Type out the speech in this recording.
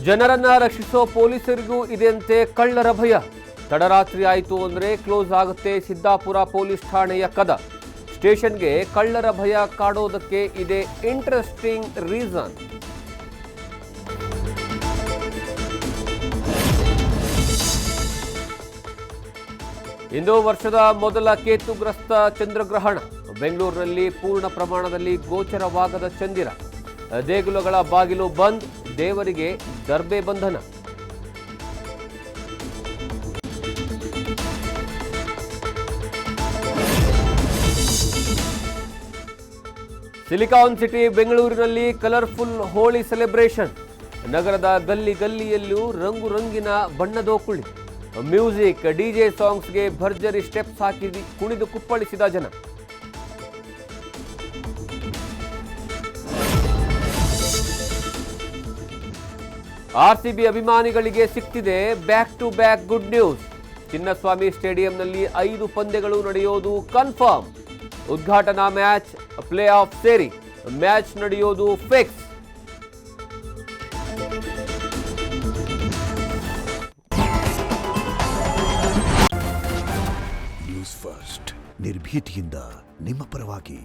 ಜನರನ್ನ ರಕ್ಷಿಸೋ ಪೊಲೀಸರಿಗೂ ಇದೆಯಂತೆ ಕಳ್ಳರ ಭಯ. ತಡರಾತ್ರಿ ಆಯಿತು ಅಂದ್ರೆ ಕ್ಲೋಸ್ ಆಗುತ್ತೆ ಸಿದ್ದಾಪುರ ಪೊಲೀಸ್ ಠಾಣೆಯ ಕದ. ಸ್ಟೇಷನ್ಗೆ ಕಳ್ಳರ ಭಯ ಕಾಡೋದಕ್ಕೆ ಇದೆ ಇಂಟ್ರೆಸ್ಟಿಂಗ್ ರೀಸನ್. ಇಂದು ವರ್ಷದ ಮೊದಲ ಕೇತುಗ್ರಸ್ತ ಚಂದ್ರಗ್ರಹಣ. ಬೆಂಗಳೂರಿನಲ್ಲಿ ಪೂರ್ಣ ಪ್ರಮಾಣದಲ್ಲಿ ಗೋಚರವಾಗದ ಚಂದಿರ. ದೇಗುಲಗಳ ಬಾಗಿಲು ಬಂದ್, ದೇವರಿಗೆ ದರ್ಬೆ ಬಂಧನ. ಸಿಲಿಕಾನ್ ಸಿಟಿ ಬೆಂಗಳೂರಿನಲ್ಲಿ ಕಲರ್ಫುಲ್ ಹೋಳಿ ಸೆಲೆಬ್ರೇಷನ್. ನಗರದ ಗಲ್ಲಿ ಗಲ್ಲಿಯಲ್ಲೂ ರಂಗು ರಂಗಿನ ಬಣ್ಣದೋಕುಳಿ. ಮ್ಯೂಸಿಕ್, ಡಿಜೆ ಸಾಂಗ್ಸ್ಗೆ ಭರ್ಜರಿ ಸ್ಟೆಪ್ಸ್ ಹಾಕಿ ಕುಣಿದು ಕುಪ್ಪಳಿಸಿದ ಜನ. ಆರ್ಸಿಬಿ ಅಭಿಮಾನಿಗಳಿಗೆ ಸಿಕ್ತಿದೆ back to back good news. Chinnaswamy ಸ್ಟೇಡಿಯಂನಲ್ಲಿ 5 ಪಂದ್ಯಗಳು ನಡೆಯೋದು ಕನ್ಫರ್ಮ್. ಉದ್ಘಾಟನಾ ಮ್ಯಾಚ್, ಪ್ಲೇ ಆಫ್ ಸೇರಿ ಮ್ಯಾಚ್ ನಡೆಯೋದು ಫಿಕ್ಸ್. ನ್ಯೂಸ್ ಫಸ್ಟ್ ನಿರ್ಭೀತಿಯಿಂದ ನಿಮ್ಮ ಪರವಾಗಿ.